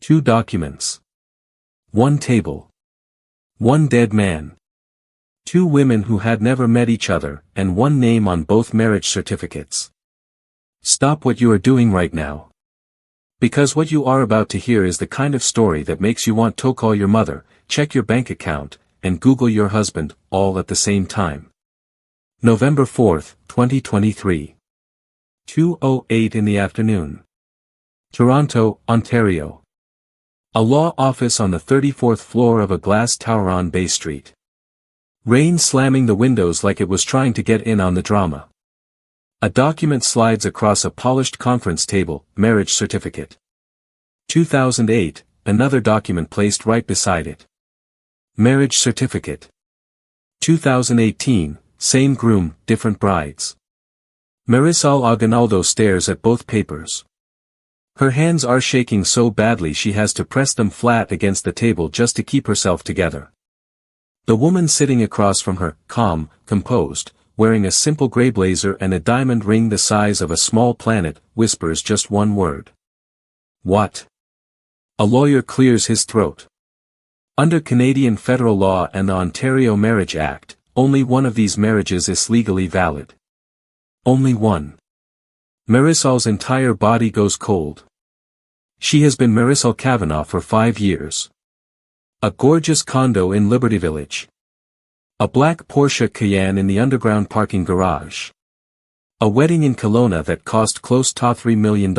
2 documents. 1 table. 1 dead man. 2 women who had never met each other, and 1 name on both marriage certificates. Stop what you are doing right now. Because what you are about to hear is the kind of story that makes you want to call your mother, check your bank account, and Google your husband, all at the same time. November 4, 2023. 2:08 in the afternoon. Toronto, Ontario. A law office on the 34th floor of a glass tower on Bay Street. Rain slamming the windows like it was trying to get in on the drama. A document slides across a polished conference table, marriage certificate. 2008, another document placed right beside it. Marriage certificate. 2018, same groom, different brides. Marisol Aguinaldo stares at both papers. Her hands are shaking so badly she has to press them flat against the table just to keep herself together. The woman sitting across from her, calm, composed, wearing a simple gray blazer and a diamond ring the size of a small planet, whispers just one word. What? A lawyer clears his throat. Under Canadian federal law and the Ontario Marriage Act, only one of these marriages is legally valid. Only one. Marisol's entire body goes cold. She has been Marisol Kavanagh for 5 years. A gorgeous condo in Liberty Village. A black Porsche Cayenne in the underground parking garage. A wedding in Kelowna that cost close to $3 million.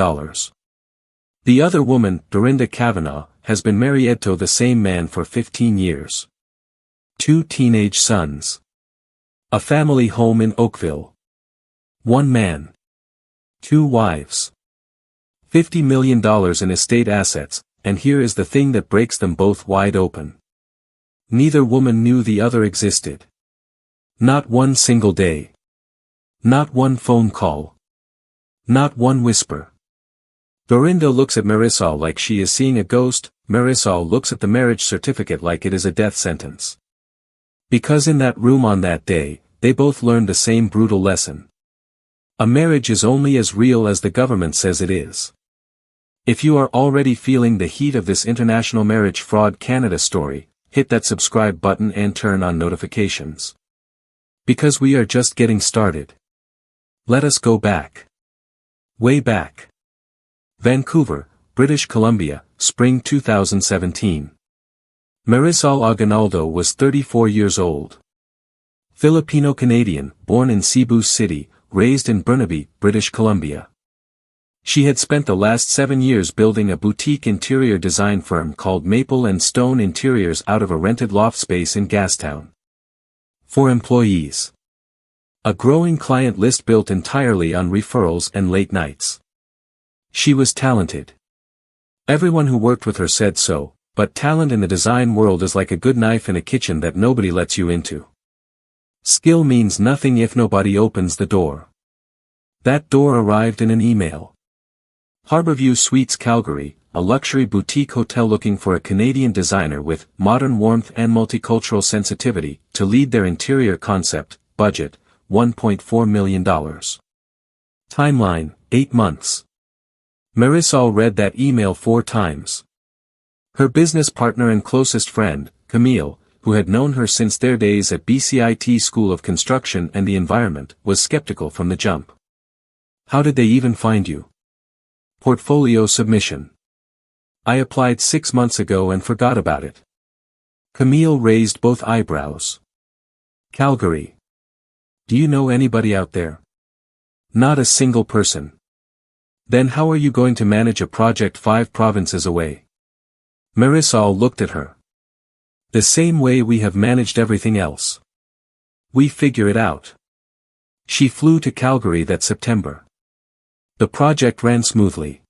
The other woman, Dorinda Kavanagh, has been married to the same man for 15 years. 2 teenage sons. A family home in Oakville. 1 man. 2 wives. $50 million in estate assets, and here is the thing that breaks them both wide open. Neither woman knew the other existed. Not one single day. Not one phone call. Not one whisper. Dorinda looks at Marisol like she is seeing a ghost. Marisol looks at the marriage certificate like it is a death sentence. Because in that room on that day, they both learned the same brutal lesson. A marriage is only as real as the government says it is. If you are already feeling the heat of this International Marriage Fraud Canada story, hit that subscribe button and turn on notifications. Because we are just getting started. Let us go back. Way back. Vancouver, British Columbia, Spring 2017. Marisol Aguinaldo was 34 years old. Filipino-Canadian, born in Cebu City, raised in Burnaby, British Columbia. She had spent the last 7 years building a boutique interior design firm called Maple and Stone Interiors out of a rented loft space in Gastown. 4 employees. A growing client list built entirely on referrals and late nights. She was talented. Everyone who worked with her said so, but talent in the design world is like a good knife in a kitchen that nobody lets you into. Skill means nothing if nobody opens the door. That door arrived in an email. Harborview Suites Calgary, a luxury boutique hotel looking for a Canadian designer with modern warmth and multicultural sensitivity to lead their interior concept, budget, $1.4 million. Timeline, 8 months. Marisol read that email 4 times. Her business partner and closest friend, Camille, who had known her since their days at BCIT School of Construction and the Environment, was skeptical from the jump. How did they even find you? Portfolio submission. I applied 6 months ago and forgot about it. Camille raised both eyebrows. Calgary. Do you know anybody out there? Not a single person. Then how are you going to manage a project 5 provinces away? Marisol looked at her. The same way we have managed everything else. We figure it out. She flew to Calgary that September. The project ran smoothly.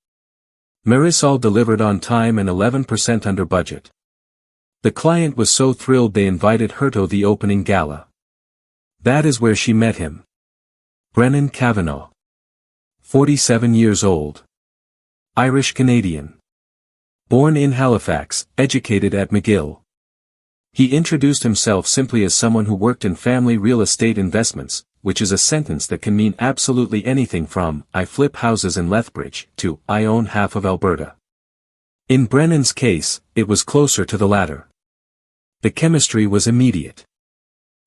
Marisol delivered on time and 11% under budget. The client was so thrilled they invited her to the opening gala. That is where she met him. Brennan Kavanagh. 47 years old. Irish Canadian. Born in Halifax, educated at McGill. He introduced himself simply as someone who worked in family real estate investments, which is a sentence that can mean absolutely anything from, I flip houses in Lethbridge, to, I own half of Alberta. In Brennan's case, it was closer to the latter. The chemistry was immediate.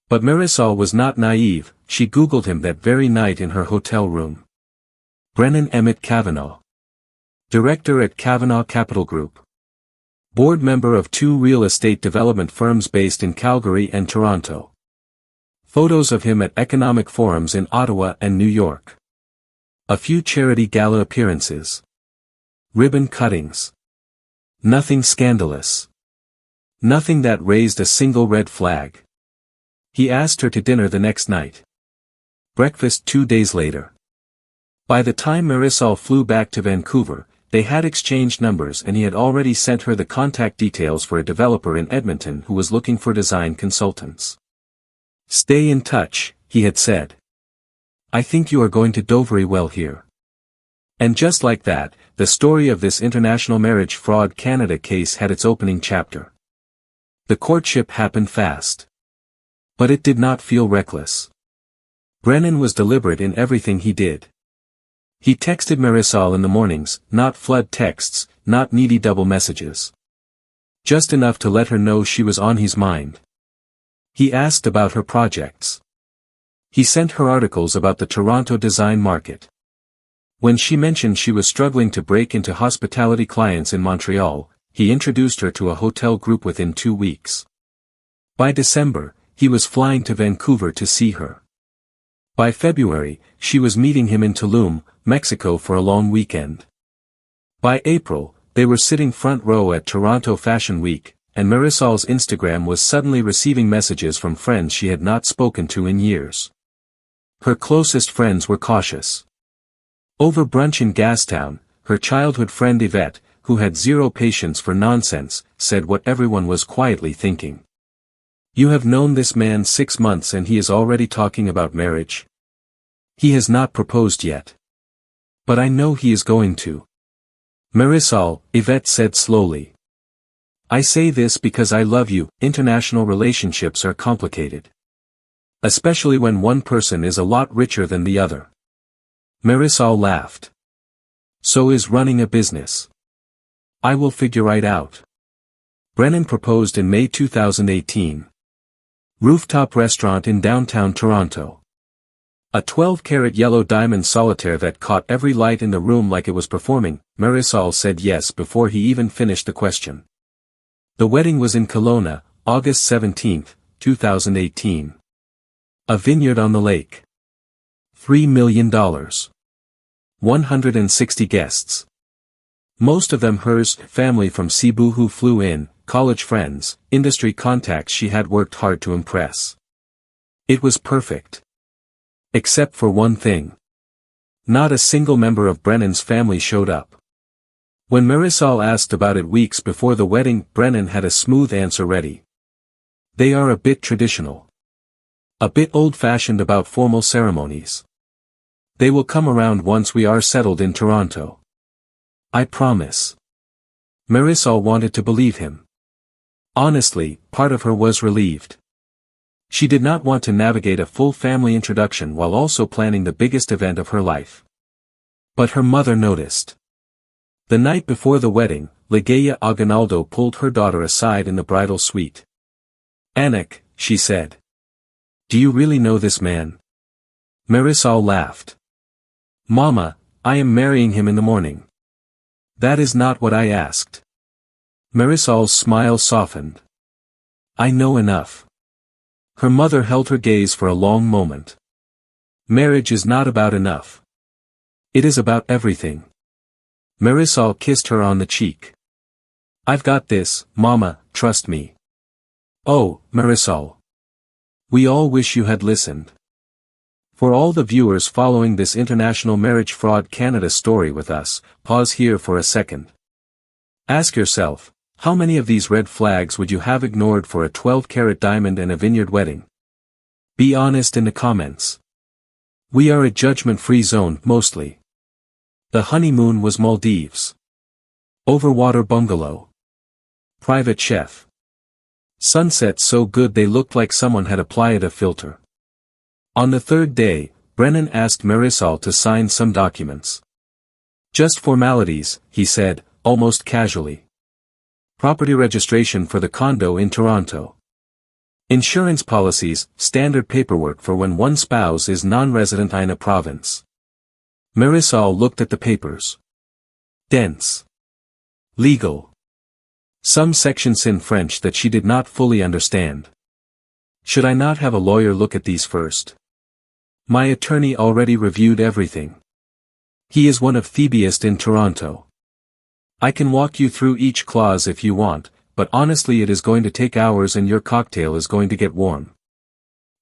But Marisol was not naive. She Googled him that very night in her hotel room. Brennan Emmett Kavanaugh. Director at Kavanaugh Capital Group. Board member of 2 real estate development firms based in Calgary and Toronto. Photos of him at economic forums in Ottawa and New York. A few charity gala appearances. Ribbon cuttings. Nothing scandalous. Nothing that raised a single red flag. He asked her to dinner the next night. Breakfast 2 days later. By the time Marisol flew back to Vancouver, they had exchanged numbers and he had already sent her the contact details for a developer in Edmonton who was looking for design consultants. "Stay in touch," he had said. "I think you are going to do very well here." And just like that, the story of this international marriage fraud Canada case had its opening chapter. The courtship happened fast. But it did not feel reckless. Brennan was deliberate in everything he did. He texted Marisol in the mornings, not flood texts, not needy double messages. Just enough to let her know she was on his mind. He asked about her projects. He sent her articles about the Toronto design market. When she mentioned she was struggling to break into hospitality clients in Montreal, he introduced her to a hotel group within 2 weeks. By December, he was flying to Vancouver to see her. By February, she was meeting him in Tulum, Mexico for a long weekend. By April, they were sitting front row at Toronto Fashion Week, and Marisol's Instagram was suddenly receiving messages from friends she had not spoken to in years. Her closest friends were cautious. Over brunch in Gastown, her childhood friend Yvette, who had zero patience for nonsense, said what everyone was quietly thinking. "You have known this man 6 months and he is already talking about marriage. He has not proposed yet. But I know he is going to." "Marisol," Yvette said slowly. "I say this because I love you. International relationships are complicated. Especially when one person is a lot richer than the other." Marisol laughed. "So is running a business. I will figure it out." Brennan proposed in May 2018. Rooftop restaurant in downtown Toronto. A 12-carat yellow diamond solitaire that caught every light in the room like it was performing. Marisol said yes before he even finished the question. The wedding was in Kelowna, August 17, 2018. A vineyard on the lake. $3 million. 160 guests. Most of them hers, family from Cebu who flew in, college friends, industry contacts she had worked hard to impress. It was perfect. Except for one thing. Not a single member of Brennan's family showed up. When Marisol asked about it weeks before the wedding, Brennan had a smooth answer ready. "They are a bit traditional. A bit old-fashioned about formal ceremonies. They will come around once we are settled in Toronto. I promise." Marisol wanted to believe him. Honestly, part of her was relieved. She did not want to navigate a full family introduction while also planning the biggest event of her life. But her mother noticed. The night before the wedding, Ligaya Aguinaldo pulled her daughter aside in the bridal suite. "Anik," she said. "Do you really know this man?" Marisol laughed. "Mama, I am marrying him in the morning." "That is not what I asked." Marisol's smile softened. "I know enough." Her mother held her gaze for a long moment. "Marriage is not about enough. It is about everything." Marisol kissed her on the cheek. "I've got this, Mama, trust me." "Oh, Marisol. We all wish you had listened." For all the viewers following this international marriage fraud Canada story with us, pause here for a second. Ask yourself, how many of these red flags would you have ignored for a 12-carat diamond and a vineyard wedding? Be honest in the comments. We are a judgment-free zone, mostly. The honeymoon was Maldives. Overwater bungalow. Private chef. Sunsets so good they looked like someone had applied a filter. On the 3rd day, Brennan asked Marisol to sign some documents. "Just formalities," he said, almost casually. Property registration for the condo in Toronto. Insurance policies, standard paperwork for when one spouse is non-resident in a province. Marisol looked at the papers. Dense. Legal. Some sections in French that she did not fully understand. Should I not have a lawyer look at these first? My attorney already reviewed everything. He is one of the best in Toronto. I can walk you through each clause if you want, but honestly it is going to take hours and your cocktail is going to get warm.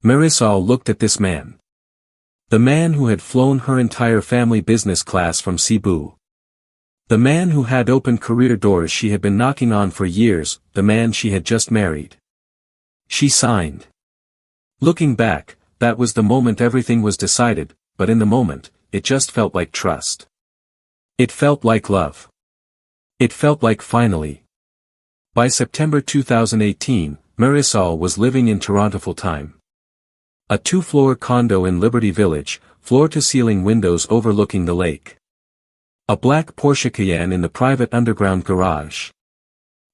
Marisol looked at this man. The man who had flown her entire family business class from Cebu. The man who had opened career doors she had been knocking on for years, the man she had just married. She signed. Looking back, that was the moment everything was decided, but in the moment, it just felt like trust. It felt like love. It felt like finally. By September 2018, Marisol was living in Toronto full-time. A 2-floor condo in Liberty Village, floor-to-ceiling windows overlooking the lake. A black Porsche Cayenne in the private underground garage.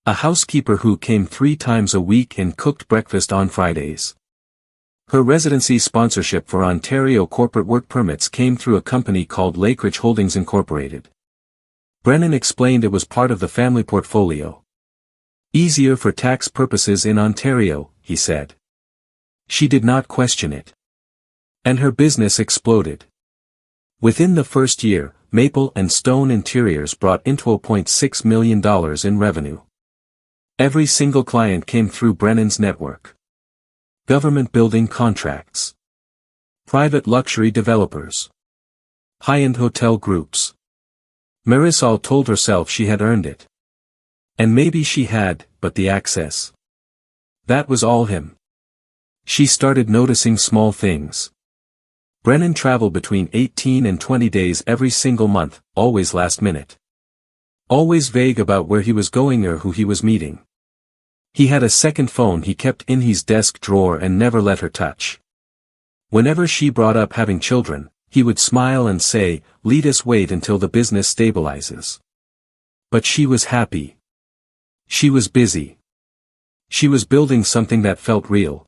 A housekeeper who came 3 times a week and cooked breakfast on Fridays. Her residency sponsorship for Ontario corporate work permits came through a company called Lakeridge Holdings Incorporated. Brennan explained it was part of the family portfolio. Easier for tax purposes in Ontario, he said. She did not question it. And her business exploded. Within the first year, Maple and Stone Interiors brought in $2.6 million in revenue. Every single client came through Brennan's network. Government building contracts. Private luxury developers. High-end hotel groups. Marisol told herself she had earned it. And maybe she had, but the access. That was all him. She started noticing small things. Brennan traveled between 18 and 20 days every single month, always last minute. Always vague about where he was going or who he was meeting. He had a second phone he kept in his desk drawer and never let her touch. Whenever she brought up having children, he would smile and say, "Let us wait until the business stabilizes." But she was happy. She was busy. She was building something that felt real.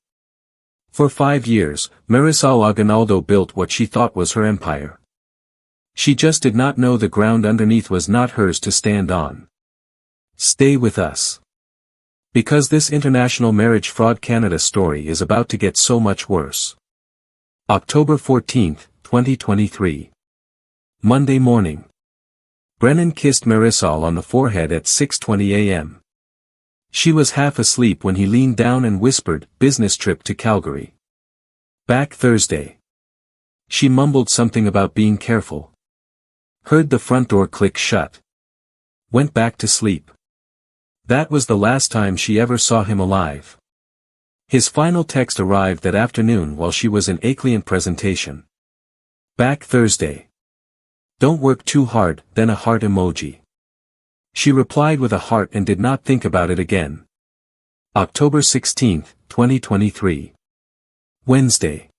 For 5 years, Marisol Aguinaldo built what she thought was her empire. She just did not know the ground underneath was not hers to stand on. Stay with us. Because this International Marriage Fraud Canada story is about to get so much worse. October 14, 2023. Monday morning. Brennan kissed Marisol on the forehead at 6:20 a.m. She was half asleep when he leaned down and whispered, "Business trip to Calgary. Back Thursday." She mumbled something about being careful. Heard the front door click shut. Went back to sleep. That was the last time she ever saw him alive. His final text arrived that afternoon while she was in a client presentation. Back Thursday. Don't work too hard, then a heart emoji. She replied with a heart and did not think about it again. October 16, 2023. Wednesday.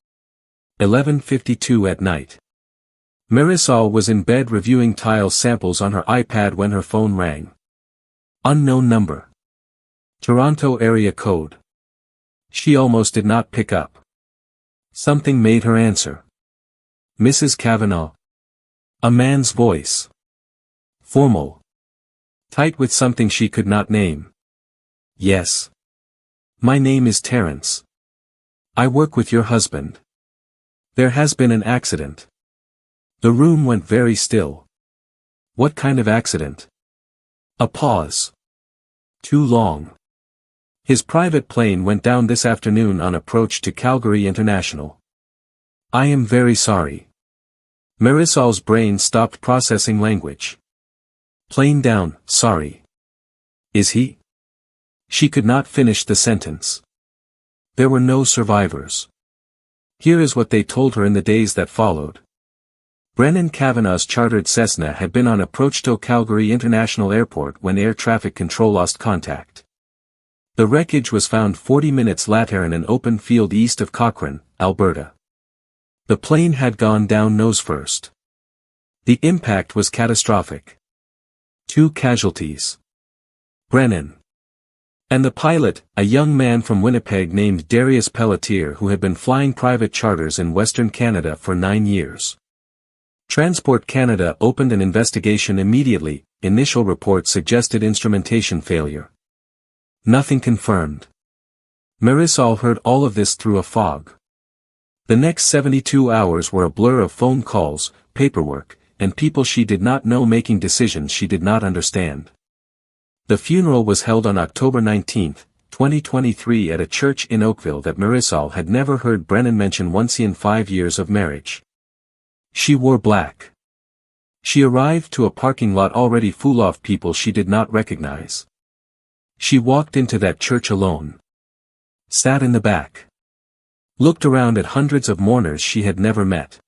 11:52 at night. Marisol was in bed reviewing tile samples on her iPad when her phone rang. Unknown number. Toronto area code. She almost did not pick up. Something made her answer. Mrs. Kavanaugh. A man's voice. Formal. Tight with something she could not name. Yes. My name is Terence. I work with your husband. There has been an accident. The room went very still. What kind of accident? A pause. Too long. His private plane went down this afternoon on approach to Calgary International. I am very sorry. Marisol's brain stopped processing language. Plane down, sorry. Is he? She could not finish the sentence. There were no survivors. Here is what they told her in the days that followed. Brennan Kavanaugh's chartered Cessna had been on approach to Calgary International Airport when air traffic control lost contact. The wreckage was found 40 minutes later in an open field east of Cochrane, Alberta. The plane had gone down nose first. The impact was catastrophic. 2 casualties. Brennan. And the pilot, a young man from Winnipeg named Darius Pelletier who had been flying private charters in Western Canada for 9 years. Transport Canada opened an investigation immediately. Initial reports suggested instrumentation failure. Nothing confirmed. Marisol heard all of this through a fog. The next 72 hours were a blur of phone calls, paperwork, and people she did not know making decisions she did not understand. The funeral was held on October 19, 2023 at a church in Oakville that Marisol had never heard Brennan mention once in 5 years of marriage. She wore black. She arrived to a parking lot already full of people she did not recognize. She walked into that church alone. Sat in the back. Looked around at hundreds of mourners she had never met.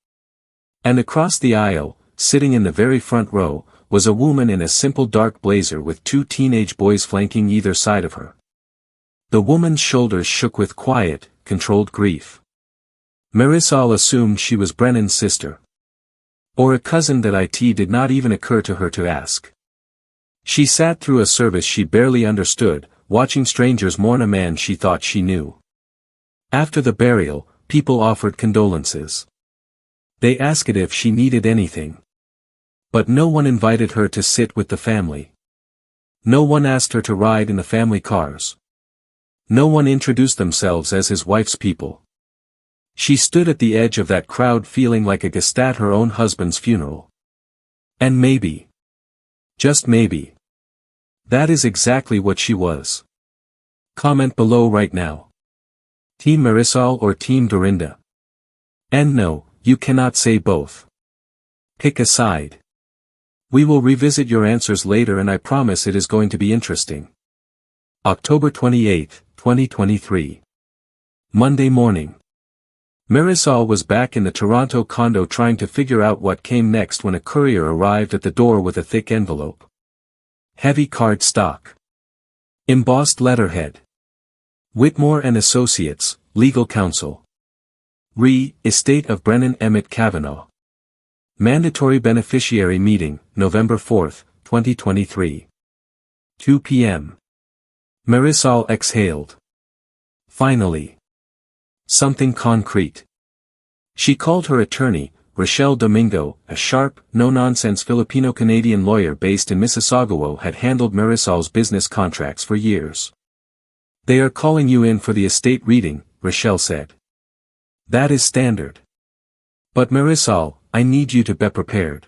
And across the aisle, sitting in the very front row, was a woman in a simple dark blazer with 2 teenage boys flanking either side of her. The woman's shoulders shook with quiet, controlled grief. Marisol assumed she was Brennan's sister. Or a cousin that it did not even occur to her to ask. She sat through a service she barely understood, watching strangers mourn a man she thought she knew. After the burial, people offered condolences. They asked if she needed anything. But no one invited her to sit with the family. No one asked her to ride in the family cars. No one introduced themselves as his wife's people. She stood at the edge of that crowd feeling like a guest at her own husband's funeral. And maybe, just maybe, that is exactly what she was. Comment below right now. Team Marisol or Team Dorinda? And no, you cannot say both. Pick a side. We will revisit your answers later and I promise it is going to be interesting. October 28, 2023. Monday morning. Marisol was back in the Toronto condo trying to figure out what came next when a courier arrived at the door with a thick envelope. Heavy card stock. Embossed letterhead. Whitmore and Associates, Legal Counsel. Estate of Brennan Emmett Kavanaugh. Mandatory Beneficiary Meeting, November 4, 2023. 2 p.m. Marisol exhaled. Finally. Something concrete. She called her attorney, Rochelle Domingo, a sharp, no-nonsense Filipino-Canadian lawyer based in Mississauga who had handled Marisol's business contracts for years. They are calling you in for the estate reading, Rochelle said. That is standard. But Marisol, I need you to be prepared.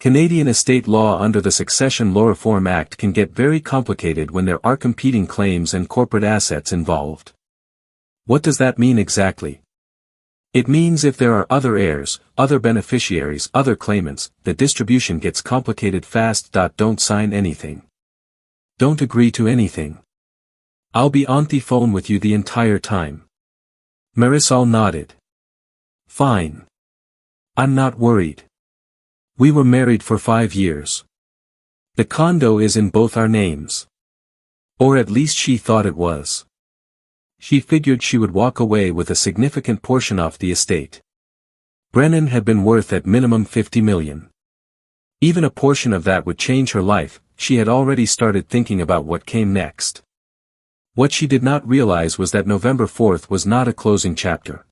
Canadian estate law under the Succession Law Reform Act can get very complicated when there are competing claims and corporate assets involved. What does that mean exactly? It means if there are other heirs, other beneficiaries, other claimants, the distribution gets complicated fast. Don't sign anything. Don't agree to anything. I'll be on the phone with you the entire time. Marisol nodded. Fine. I'm not worried. We were married for 5 years. The condo is in both our names. Or at least she thought it was. She figured she would walk away with a significant portion off the estate. Brennan had been worth at minimum $50 million. Even a portion of that would change her life. She had already started thinking about what came next. What she did not realize was that November 4th was not a closing chapter.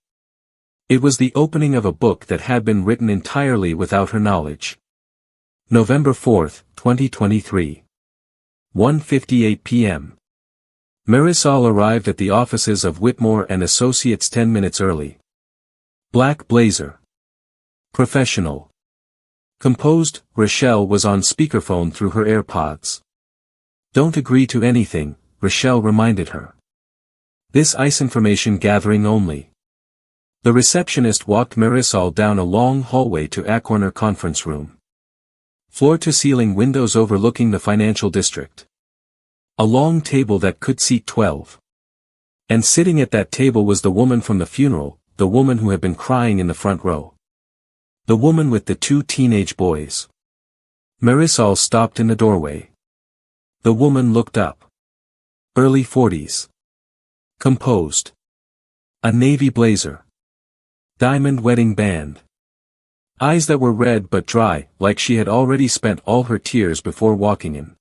It was the opening of a book that had been written entirely without her knowledge. November 4th, 2023. 1:58 p.m. Marisol arrived at the offices of Whitmore and Associates 10 minutes early. Black blazer. Professional. Composed, Rochelle was on speakerphone through her AirPods. Don't agree to anything, Rochelle reminded her. This is information gathering only. The receptionist walked Marisol down a long hallway to a corner conference room. Floor-to-ceiling windows overlooking the financial district. A long table that could seat 12. And sitting at that table was the woman from the funeral, the woman who had been crying in the front row. The woman with the 2 teenage boys. Marisol stopped in the doorway. The woman looked up. Early 40s. Composed. A navy blazer. Diamond wedding band. Eyes that were red but dry, like she had already spent all her tears before walking in.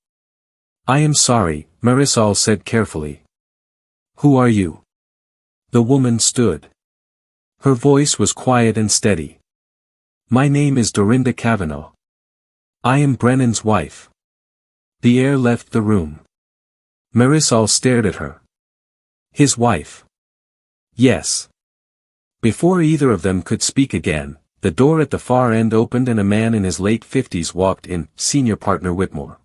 I am sorry, Marisol said carefully. Who are you? The woman stood. Her voice was quiet and steady. My name is Dorinda Cavanaugh. I am Brennan's wife. The air left the room. Marisol stared at her. His wife. Yes. Before either of them could speak again, the door at the far end opened and a man in his late 50s walked in, senior partner Whitmore.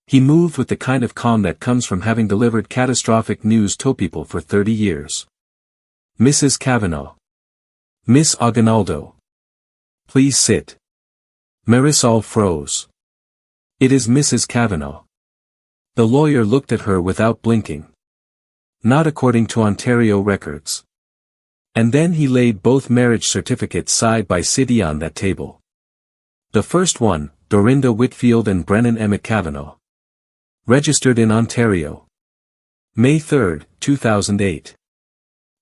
He moved with the kind of calm that comes from having delivered catastrophic news to people for 30 years. Mrs. Cavanaugh. Miss Aguinaldo. Please sit. Marisol froze. It is Mrs. Cavanaugh. The lawyer looked at her without blinking. Not according to Ontario records. And then he laid both marriage certificates side by side on that table. The first one, Dorinda Whitfield and Brennan Emmett Cavanaugh. Registered in Ontario. May 3, 2008.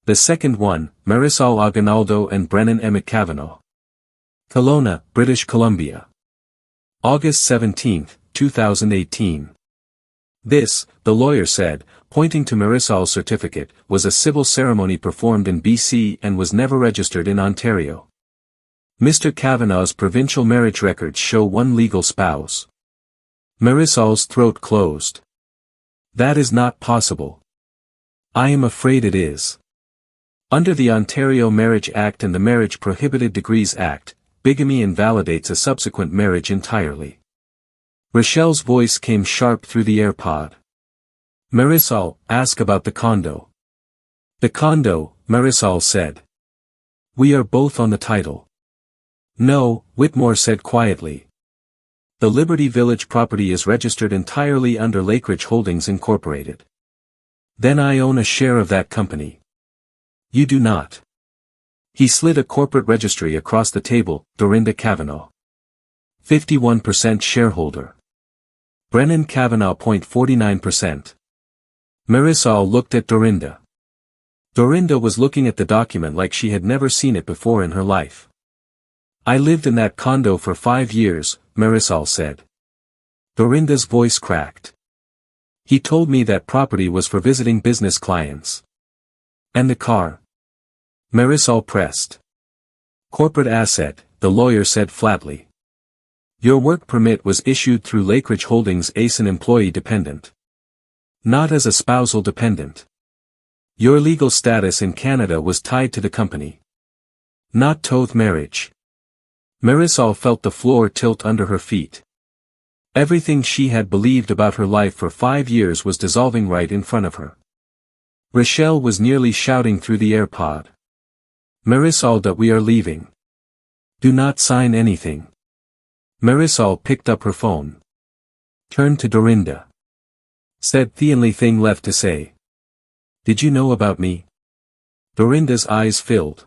The second one, Marisol Aguinaldo and Brennan Emmett Cavanaugh. Kelowna, British Columbia. August 17, 2018. This, the lawyer said, pointing to Marisol's certificate, was a civil ceremony performed in BC and was never registered in Ontario. Mr. Cavanaugh's provincial marriage records show one legal spouse. Marisol's throat closed. That is not possible. I am afraid it is. Under the Ontario Marriage Act and the Marriage Prohibited Degrees Act, bigamy invalidates a subsequent marriage entirely. Rochelle's voice came sharp through the AirPod. Marisol, ask about the condo. The condo, Marisol said. We are both on the title. No, Whitmore said quietly. The Liberty Village property is registered entirely under Lakeridge Holdings Incorporated. Then I own a share of that company. You do not. He slid a corporate registry across the table, Dorinda Cavanaugh. 51% shareholder. Brennan Cavanaugh 0.49%. Marisol looked at Dorinda. Dorinda was looking at the document like she had never seen it before in her life. I lived in that condo for 5 years, Marisol said. Dorinda's voice cracked. He told me that property was for visiting business clients. And the car? Marisol pressed. Corporate asset, the lawyer said flatly. Your work permit was issued through Lakeridge Holdings as an employee dependent. Not as a spousal dependent. Your legal status in Canada was tied to the company. Not toth marriage. Marisol felt the floor tilt under her feet. Everything she had believed about her life for 5 years was dissolving right in front of her. Rochelle was nearly shouting through the AirPod. Marisol, that we are leaving. Do not sign anything. Marisol picked up her phone. Turned to Dorinda. Said the only thing left to say. Did you know about me? Dorinda's eyes filled.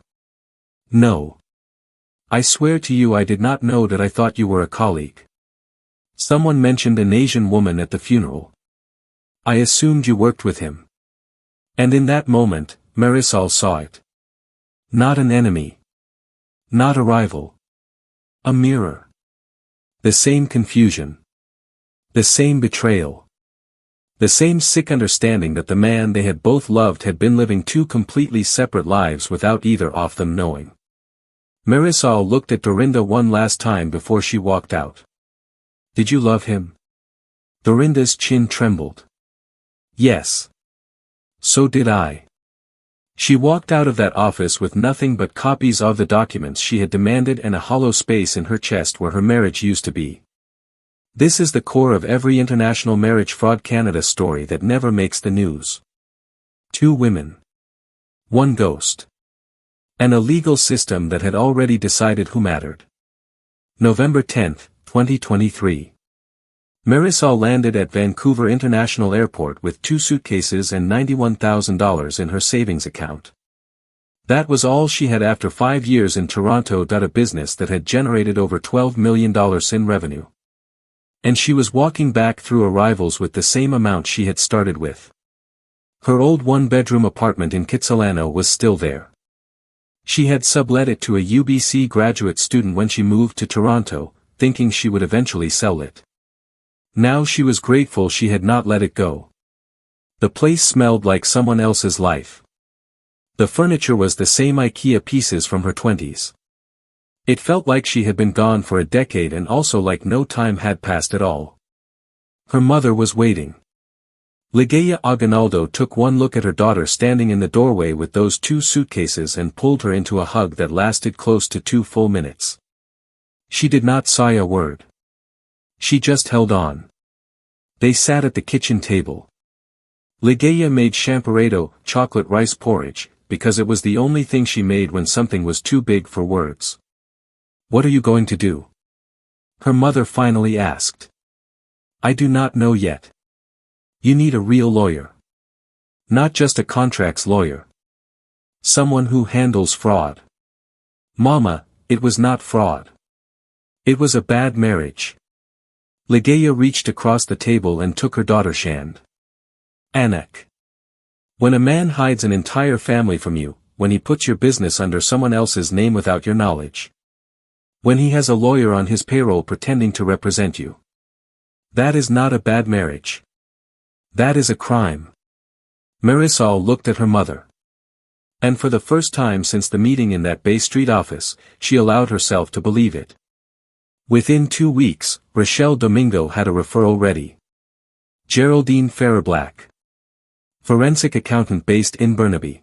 No. I swear to you I did not know that. I thought you were a colleague. Someone mentioned an Asian woman at the funeral. I assumed you worked with him. And in that moment, Marisol saw it. Not an enemy. Not a rival. A mirror. The same confusion. The same betrayal. The same sick understanding that the man they had both loved had been living 2 completely separate lives without either of them knowing. Marisol looked at Dorinda one last time before she walked out. Did you love him? Dorinda's chin trembled. Yes. So did I. She walked out of that office with nothing but copies of the documents she had demanded and a hollow space in her chest where her marriage used to be. This is the core of every international marriage fraud Canada story that never makes the news. 2 women. 1 ghost. And a legal system that had already decided who mattered. November 10, 2023. Marisol landed at Vancouver International Airport with 2 suitcases and $91,000 in her savings account. That was all she had after 5 years in Toronto. A business that had generated over $12 million in revenue. And she was walking back through arrivals with the same amount she had started with. Her old 1-bedroom apartment in Kitsilano was still there. She had sublet it to a UBC graduate student when she moved to Toronto, thinking she would eventually sell it. Now she was grateful she had not let it go. The place smelled like someone else's life. The furniture was the same IKEA pieces from her 20s. It felt like she had been gone for a decade and also like no time had passed at all. Her mother was waiting. Ligeia Aguinaldo took one look at her daughter standing in the doorway with those 2 suitcases and pulled her into a hug that lasted close to 2 full minutes. She did not say a word. She just held on. They sat at the kitchen table. Ligeia made champorado, chocolate rice porridge, because it was the only thing she made when something was too big for words. "What are you going to do?" her mother finally asked. "I do not know yet. You need a real lawyer. Not just a contracts lawyer. Someone who handles fraud." "Mama, it was not fraud. It was a bad marriage." Ligeia reached across the table and took her daughter's hand. "Anak. When a man hides an entire family from you, when he puts your business under someone else's name without your knowledge. When he has a lawyer on his payroll pretending to represent you. That is not a bad marriage. That is a crime." Marisol looked at her mother. And for the first time since the meeting in that Bay Street office, she allowed herself to believe it. Within 2 weeks, Rochelle Domingo had a referral ready. Geraldine Farablack. Forensic accountant based in Burnaby.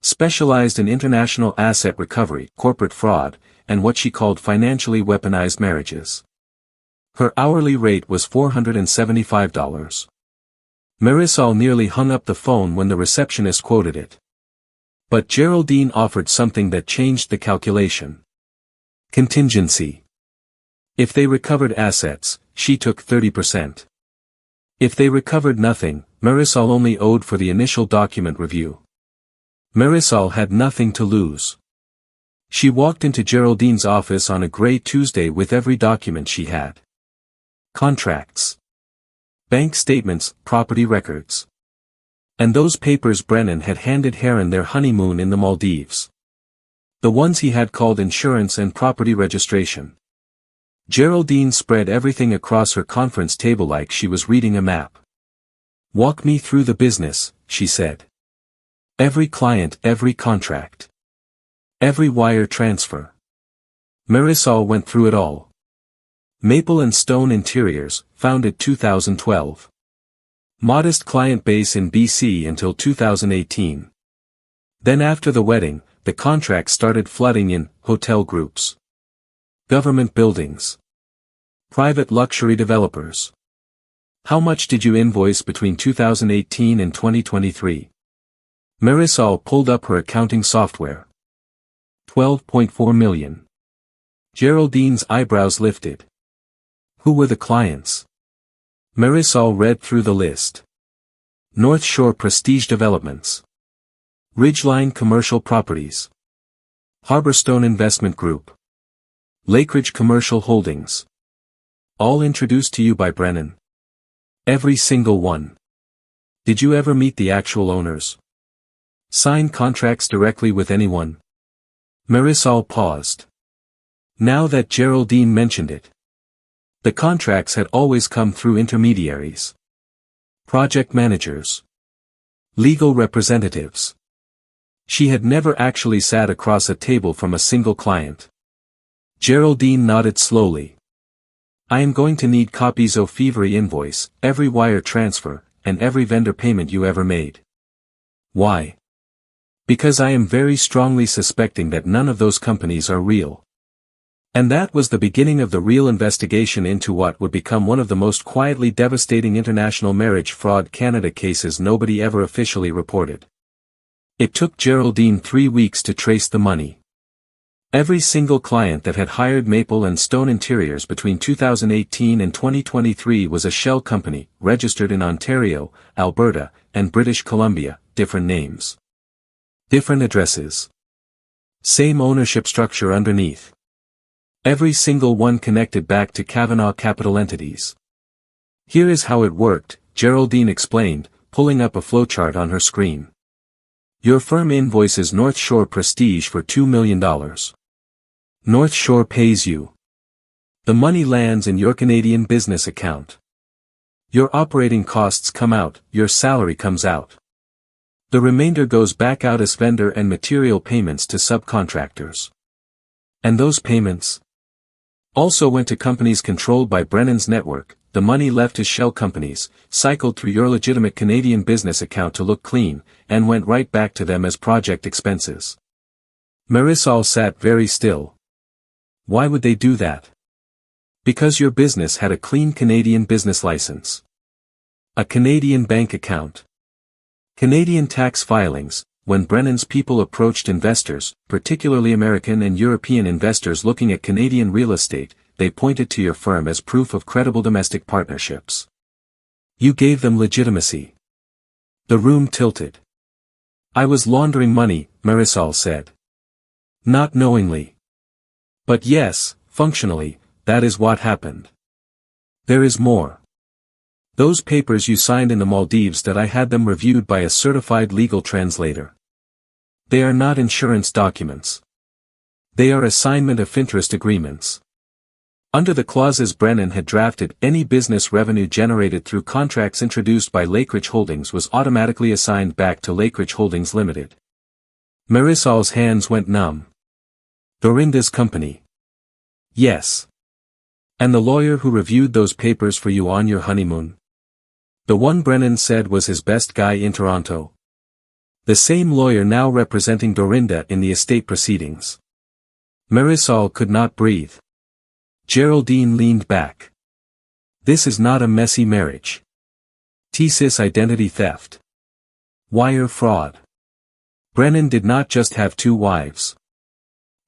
Specialized in international asset recovery, corporate fraud, and what she called financially weaponized marriages. Her hourly rate was $475. Marisol nearly hung up the phone when the receptionist quoted it. But Geraldine offered something that changed the calculation. Contingency. If they recovered assets, she took 30%. If they recovered nothing, Marisol only owed for the initial document review. Marisol had nothing to lose. She walked into Geraldine's office on a gray Tuesday with every document she had. Contracts. Bank statements, property records. And those papers Brennan had handed Heron their honeymoon in the Maldives. The ones he had called insurance and property registration. Geraldine spread everything across her conference table like she was reading a map. "Walk me through the business," she said. "Every client, every contract. Every wire transfer." Marisol went through it all. Maple and Stone Interiors, founded 2012. Modest client base in BC until 2018. Then after the wedding, the contracts started flooding in, hotel groups. Government buildings. Private luxury developers. "How much did you invoice between 2018 and 2023? Marisol pulled up her accounting software. 12.4 million. Geraldine's eyebrows lifted. Who were the clients? Marisol read through the list. North Shore Prestige Developments. Ridgeline Commercial Properties. Harborstone Investment Group. Lakeridge Commercial Holdings. All introduced to you by Brennan. Every single one. Did you ever meet the actual owners? Sign contracts directly with anyone? Marisol paused. Now that Geraldine mentioned it. The contracts had always come through intermediaries. Project managers. Legal representatives. She had never actually sat across a table from a single client. Geraldine nodded slowly. "I am going to need copies of every invoice, every wire transfer, and every vendor payment you ever made." "Why?" "Because I am very strongly suspecting that none of those companies are real." And that was the beginning of the real investigation into what would become one of the most quietly devastating international marriage fraud Canada cases nobody ever officially reported. It took Geraldine 3 weeks to trace the money. Every single client that had hired Maple and Stone Interiors between 2018 and 2023 was a shell company, registered in Ontario, Alberta, and British Columbia, different names. Different addresses. Same ownership structure underneath. Every single one connected back to Kavanaugh Capital entities. "Here is how it worked," Geraldine explained, pulling up a flowchart on her screen. "Your firm invoices North Shore Prestige for $2 million. North Shore pays you. The money lands in your Canadian business account. Your operating costs come out, your salary comes out. The remainder goes back out as vendor and material payments to subcontractors. And those payments also went to companies controlled by Brennan's network. The money left as shell companies, cycled through your legitimate Canadian business account to look clean, and went right back to them as project expenses. Marisol sat very still. Why would they do that? Because your business had a clean Canadian business license. A Canadian bank account. Canadian tax filings. When Brennan's people approached investors, particularly American and European investors looking at Canadian real estate, they pointed to your firm as proof of credible domestic partnerships. You gave them legitimacy. The room tilted. I was laundering money, Marisol said. Not knowingly. But yes, functionally, that is what happened. There is more. Those papers you signed in the Maldives, that I had them reviewed by a certified legal translator. They are not insurance documents. They are assignment of interest agreements. Under the clauses Brennan had drafted, any business revenue generated through contracts introduced by Lakeridge Holdings was automatically assigned back to Lakeridge Holdings Limited. Marisol's hands went numb. Dorinda's company. Yes. And the lawyer who reviewed those papers for you on your honeymoon? The one Brennan said was his best guy in Toronto. The same lawyer now representing Dorinda in the estate proceedings. Marisol could not breathe. Geraldine leaned back. This is not a messy marriage. Thesis identity theft. Wire fraud. Brennan did not just have two wives.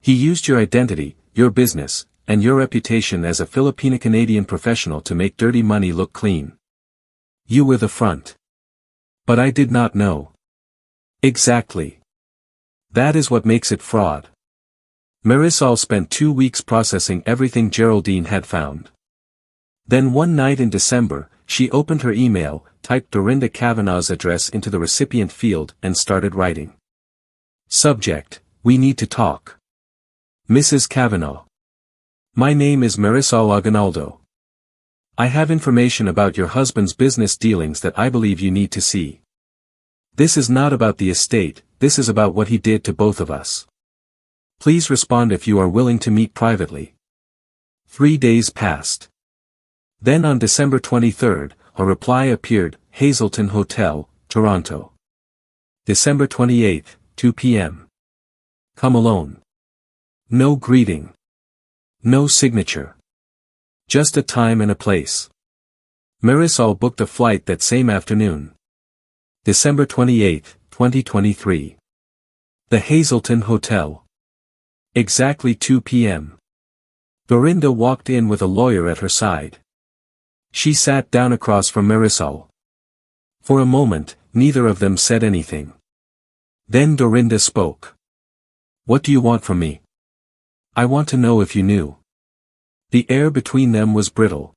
He used your identity, your business, and your reputation as a Filipino-Canadian professional to make dirty money look clean. You were the front. But I did not know. Exactly. That is what makes it fraud. Marisol spent 2 weeks processing everything Geraldine had found. Then one night in December, she opened her email, typed Dorinda Kavanaugh's address into the recipient field, and started writing. Subject: We need to talk. Mrs. Kavanaugh. My name is Marisol Aguinaldo. I have information about your husband's business dealings that I believe you need to see. This is not about the estate, this is about what he did to both of us. Please respond if you are willing to meet privately. 3 days passed. Then on December 23rd, a reply appeared, Hazelton Hotel, Toronto. December 28th, 2 p.m. Come alone. No greeting. No signature. Just a time and a place. Marisol booked a flight that same afternoon. December 28th, 2023. The Hazelton Hotel. Exactly 2 p.m. Dorinda walked in with a lawyer at her side. She sat down across from Marisol. For a moment, neither of them said anything. Then Dorinda spoke. What do you want from me? I want to know if you knew. The air between them was brittle.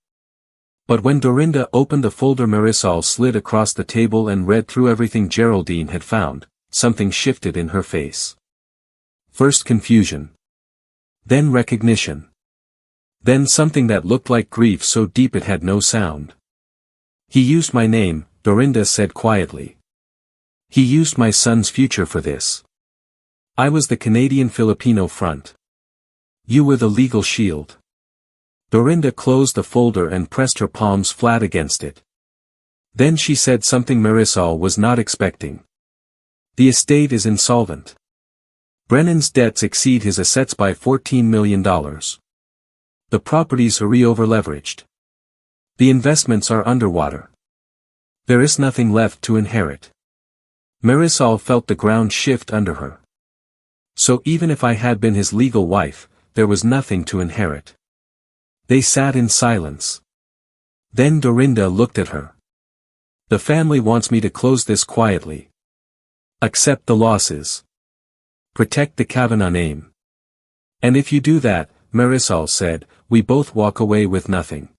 But when Dorinda opened the folder Marisol slid across the table and read through everything Geraldine had found, something shifted in her face. First confusion. Then recognition. Then something that looked like grief so deep it had no sound. He used my name, Dorinda said quietly. He used my son's future for this. I was the Canadian-Filipino front. You were the legal shield. Dorinda closed the folder and pressed her palms flat against it. Then she said something Marisol was not expecting. The estate is insolvent. Brennan's debts exceed his assets by $14 million. The properties are over-leveraged. The investments are underwater. There is nothing left to inherit. Marisol felt the ground shift under her. So even if I had been his legal wife, there was nothing to inherit. They sat in silence. Then Dorinda looked at her. The family wants me to close this quietly. Accept the losses. Protect the Kavanaugh name. And if you do that, Marisol said, we both walk away with nothing.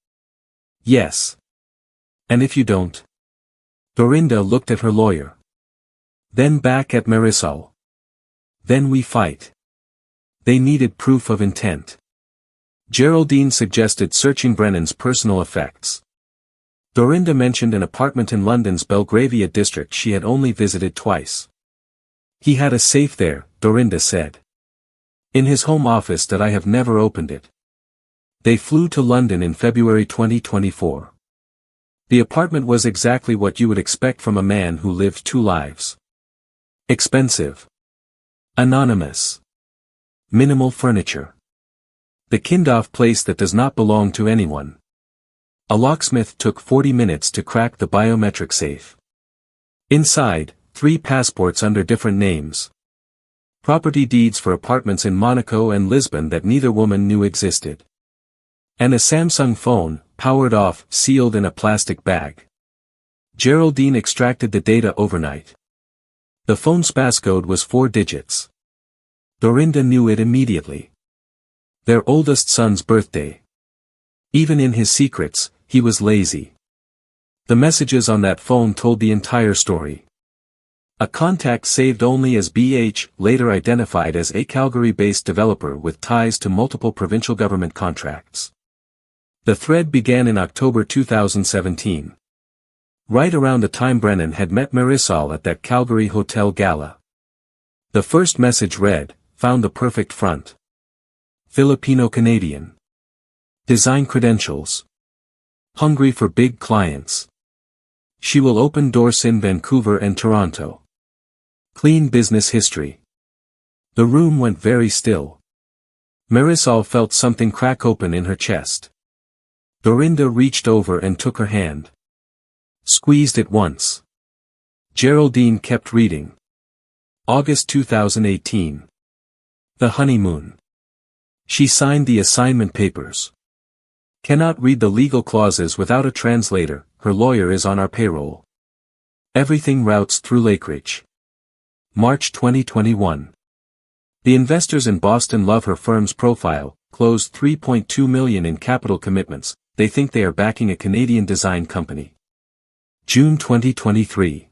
Yes. And if you don't? Dorinda looked at her lawyer. Then back at Marisol. Then we fight. They needed proof of intent. Geraldine suggested searching Brennan's personal effects. Dorinda mentioned an apartment in London's Belgravia district she had only visited twice. He had a safe there, Dorinda said. In his home office that I have never opened it. They flew to London in February 2024. The apartment was exactly what you would expect from a man who lived two lives. Expensive. Anonymous. Minimal furniture. The kind-of place that does not belong to anyone. A locksmith took 40 minutes to crack the biometric safe. Inside, 3 passports under different names. Property deeds for apartments in Monaco and Lisbon that neither woman knew existed. And a Samsung phone, powered off, sealed in a plastic bag. Geraldine extracted the data overnight. The phone's passcode was 4 digits. Dorinda knew it immediately. Their oldest son's birthday. Even in his secrets, he was lazy. The messages on that phone told the entire story. A contact saved only as BH, later identified as a Calgary-based developer with ties to multiple provincial government contracts. The thread began in October 2017. Right around the time Brennan had met Marisol at that Calgary hotel gala. The first message read, "Found the perfect front. Filipino-Canadian. Design credentials. Hungry for big clients. She will open doors in Vancouver and Toronto. Clean business history." The room went very still. Marisol felt something crack open in her chest. Dorinda reached over and took her hand. Squeezed it once. Geraldine kept reading. August 2018. The honeymoon. She signed the assignment papers. Cannot read the legal clauses without a translator, her lawyer is on our payroll. Everything routes through Lakeridge. March 2021. The investors in Boston love her firm's profile, closed $3.2 million in capital commitments, they think they are backing a Canadian design company. June 2023.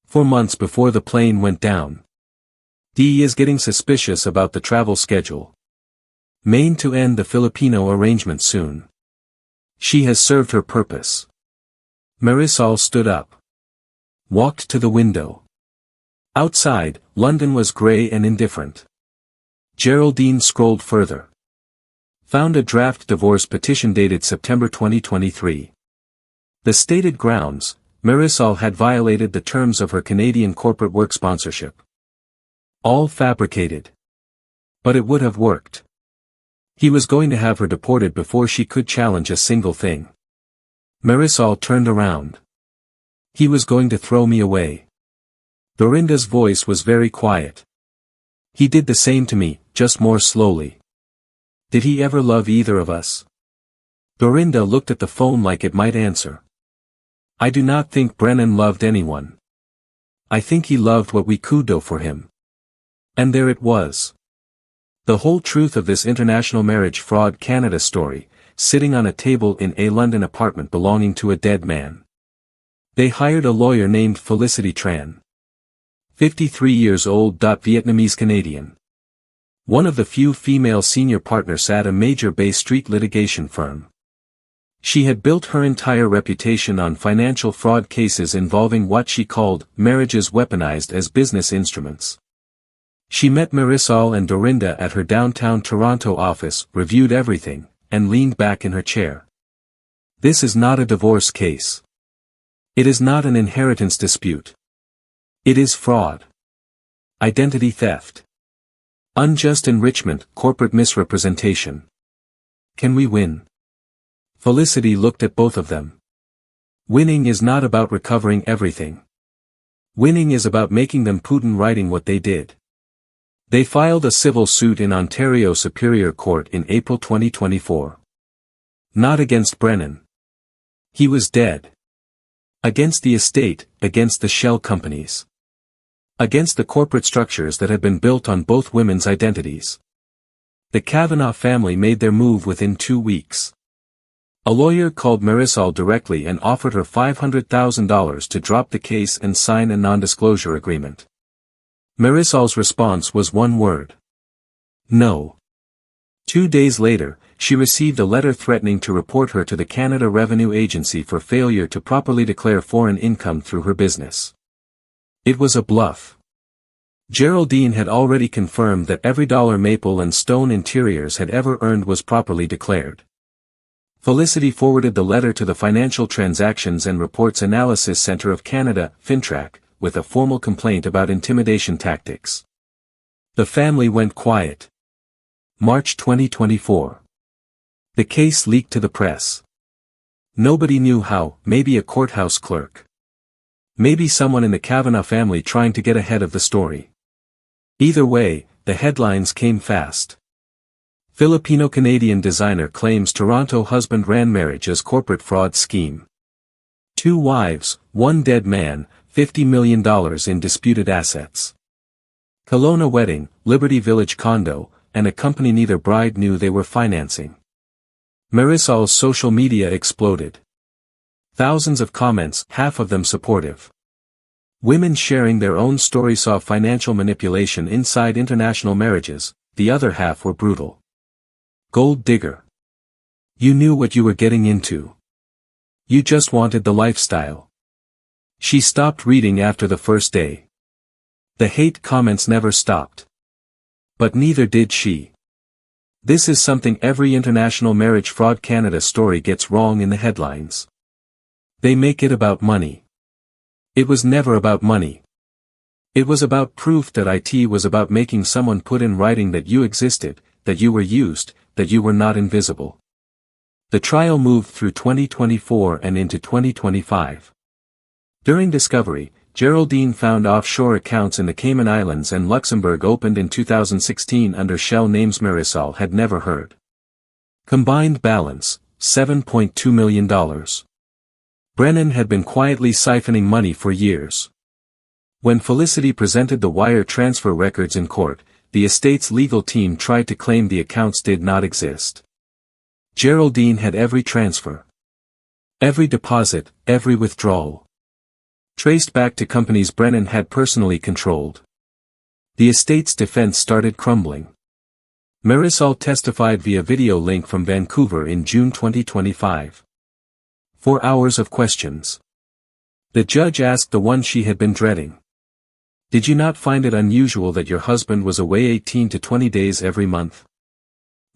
4 months before the plane went down. Dee is getting suspicious about the travel schedule. Maine to end the Filipino arrangement soon. She has served her purpose. Marisol stood up. Walked to the window. Outside, London was grey and indifferent. Geraldine scrolled further. Found a draft divorce petition dated September 2023. The stated grounds, Marisol had violated the terms of her Canadian corporate work sponsorship. All fabricated. But it would have worked. He was going to have her deported before she could challenge a single thing. Marisol turned around. He was going to throw me away. Dorinda's voice was very quiet. He did the same to me, just more slowly. Did he ever love either of us? Dorinda looked at the phone like it might answer. I do not think Brennan loved anyone. I think he loved what we could do for him. And there it was. The whole truth of this international marriage fraud Canada story, sitting on a table in a London apartment belonging to a dead man. They hired a lawyer named Felicity Tran. 53 years old. Vietnamese Canadian. One of the few female senior partners at a major Bay Street litigation firm. She had built her entire reputation on financial fraud cases involving what she called marriages weaponized as business instruments. She met Marisol and Dorinda at her downtown Toronto office, reviewed everything, and leaned back in her chair. This is not a divorce case. It is not an inheritance dispute. It is fraud. Identity theft. Unjust enrichment, corporate misrepresentation. Can we win? Felicity looked at both of them. Winning is not about recovering everything. Winning is about making them Putin writing what they did. They filed a civil suit in Ontario Superior Court in April 2024. Not against Brennan. He was dead. Against the estate, against the shell companies. Against the corporate structures that had been built on both women's identities. The Kavanaugh family made their move within 2 weeks. A lawyer called Marisol directly and offered her $500,000 to drop the case and sign a non-disclosure agreement. Marisol's response was one word. No. 2 days later, she received a letter threatening to report her to the Canada Revenue Agency for failure to properly declare foreign income through her business. It was a bluff. Geraldine had already confirmed that every dollar Maple and Stone Interiors had ever earned was properly declared. Felicity forwarded the letter to the Financial Transactions and Reports Analysis Centre of Canada, FINTRAC, with a formal complaint about intimidation tactics. The family went quiet. March 2024. The case leaked to the press. Nobody knew how, maybe a courthouse clerk. Maybe someone in the Kavanaugh family trying to get ahead of the story. Either way, the headlines came fast. Filipino-Canadian designer claims Toronto husband ran marriage as corporate fraud scheme. 2 wives, 1 dead man, $50 million in disputed assets. Kelowna wedding, Liberty Village condo, and a company neither bride knew they were financing. Marisol's social media exploded. Thousands of comments, half of them supportive. Women sharing their own story saw financial manipulation inside international marriages, the other half were brutal. Gold digger. You knew what you were getting into. You just wanted the lifestyle. She stopped reading after the first day. The hate comments never stopped. But neither did she. This is something every International Marriage Fraud Canada story gets wrong in the headlines. They make it about money. It was never about money. It was about proof that it was about making someone put in writing that you existed, that you were used, that you were not invisible. The trial moved through 2024 and into 2025. During discovery, Geraldine found offshore accounts in the Cayman Islands and Luxembourg opened in 2016 under shell names Marisol had never heard. Combined balance, $7.2 million. Brennan had been quietly siphoning money for years. When Felicity presented the wire transfer records in court, the estate's legal team tried to claim the accounts did not exist. Geraldine had every transfer. Every deposit, every withdrawal. Traced back to companies Brennan had personally controlled. The estate's defense started crumbling. Marisol testified via video link from Vancouver in June 2025. 4 hours of questions. The judge asked the one she had been dreading. Did you not find it unusual that your husband was away 18 to 20 days every month?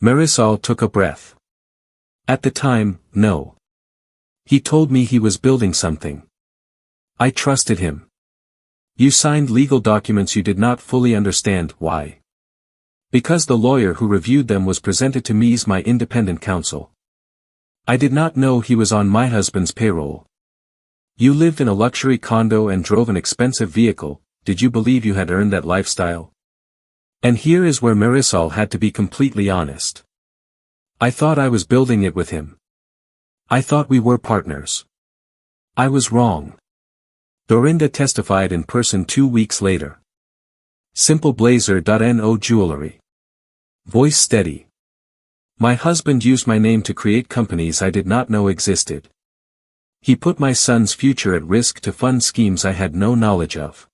Marisol took a breath. At the time, no. He told me he was building something. I trusted him. You signed legal documents you did not fully understand. Why? Because the lawyer who reviewed them was presented to me as my independent counsel. I did not know he was on my husband's payroll. You lived in a luxury condo and drove an expensive vehicle. Did you believe you had earned that lifestyle? And here is where Marisol had to be completely honest. I thought I was building it with him. I thought we were partners. I was wrong. Dorinda testified in person 2 weeks later. Simple Blazer.no jewelry. Voice steady. My husband used my name to create companies I did not know existed. He put my son's future at risk to fund schemes I had no knowledge of.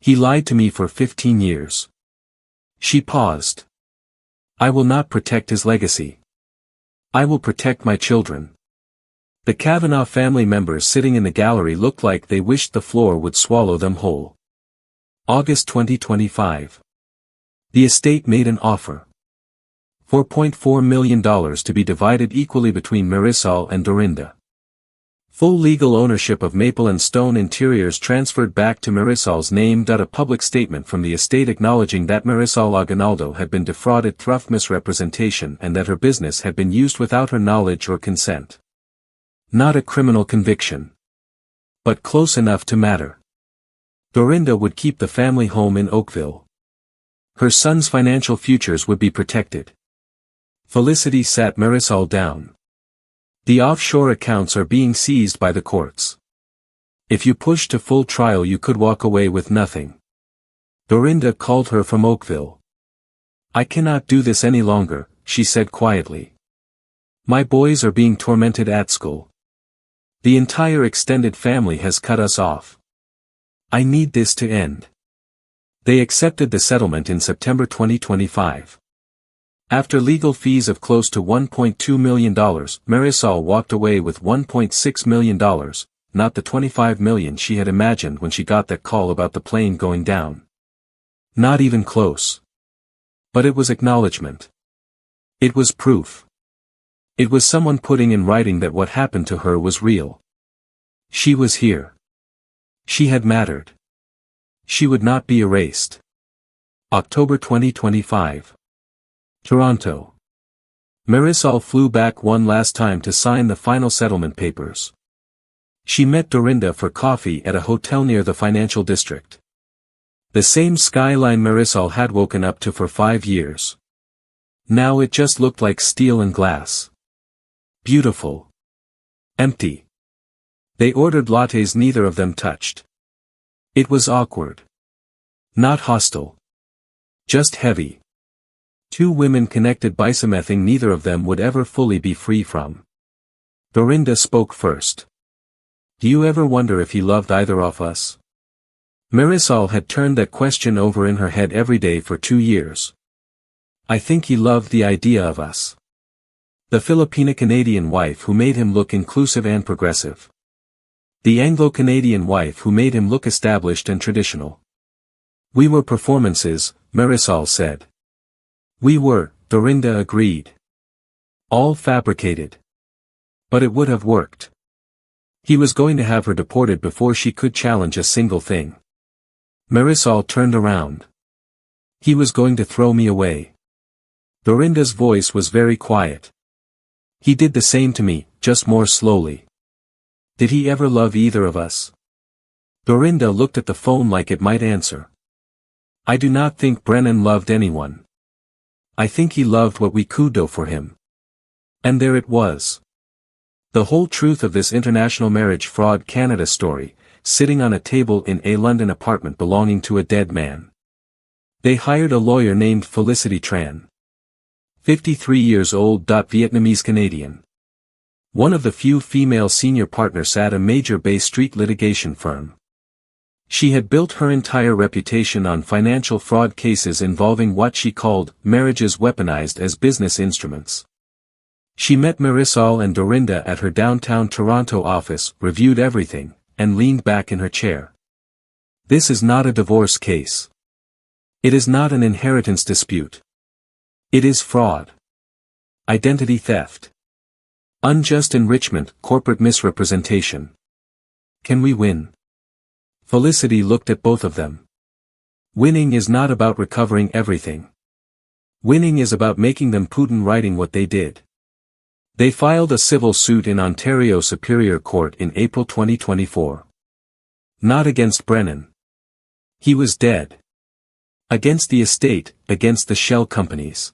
He lied to me for 15 years. She paused. I will not protect his legacy. I will protect my children. The Kavanaugh family members sitting in the gallery looked like they wished the floor would swallow them whole. August 2025. The estate made an offer. $4.4 million to be divided equally between Marisol and Dorinda. Full legal ownership of Maple and Stone Interiors transferred back to Marisol's name. A public statement from the estate acknowledging that Marisol Aguinaldo had been defrauded through misrepresentation and that her business had been used without her knowledge or consent. Not a criminal conviction. But close enough to matter. Dorinda would keep the family home in Oakville. Her son's financial futures would be protected. Felicity sat Marisol down. The offshore accounts are being seized by the courts. If you push to full trial you could walk away with nothing. Dorinda called her from Oakville. I cannot do this any longer, she said quietly. My boys are being tormented at school. The entire extended family has cut us off. I need this to end. They accepted the settlement in September 2025. After legal fees of close to $1.2 million, Marisol walked away with $1.6 million, not the $25 million she had imagined when she got that call about the plane going down. Not even close. But it was acknowledgement. It was proof. It was someone putting in writing that what happened to her was real. She was here. She had mattered. She would not be erased. October 2025. Toronto. Marisol flew back one last time to sign the final settlement papers. She met Dorinda for coffee at a hotel near the financial district. The same skyline Marisol had woken up to for 5 years. Now it just looked like steel and glass. Beautiful. Empty. They ordered lattes neither of them touched. It was awkward. Not hostile. Just heavy. Two women connected by something neither of them would ever fully be free from. Dorinda spoke first. Do you ever wonder if he loved either of us? Marisol had turned that question over in her head every day for 2 years. I think he loved the idea of us. The Filipino-Canadian wife who made him look inclusive and progressive. The Anglo-Canadian wife who made him look established and traditional. We were performances, Marisol said. We were, Dorinda agreed. All fabricated. But it would have worked. He was going to have her deported before she could challenge a single thing. Marisol turned around. He was going to throw me away. Dorinda's voice was very quiet. He did the same to me, just more slowly. Did he ever love either of us? Dorinda looked at the phone like it might answer. I do not think Brennan loved anyone. I think he loved what we could do for him. And there it was. The whole truth of this international marriage fraud Canada story, sitting on a table in a London apartment belonging to a dead man. They hired a lawyer named Felicity Tran. 53 years old. Vietnamese Canadian. One of the few female senior partners at a major Bay Street litigation firm. She had built her entire reputation on financial fraud cases involving what she called marriages weaponized as business instruments. She met Marisol and Dorinda at her downtown Toronto office, reviewed everything, and leaned back in her chair. This is not a divorce case. It is not an inheritance dispute. It is fraud. Identity theft. Unjust enrichment, corporate misrepresentation. Can we win? Felicity looked at both of them. Winning is not about recovering everything. Winning is about making them Putin writing what they did. They filed a civil suit in Ontario Superior Court in April 2024. Not against Brennan. He was dead. Against the estate, against the shell companies.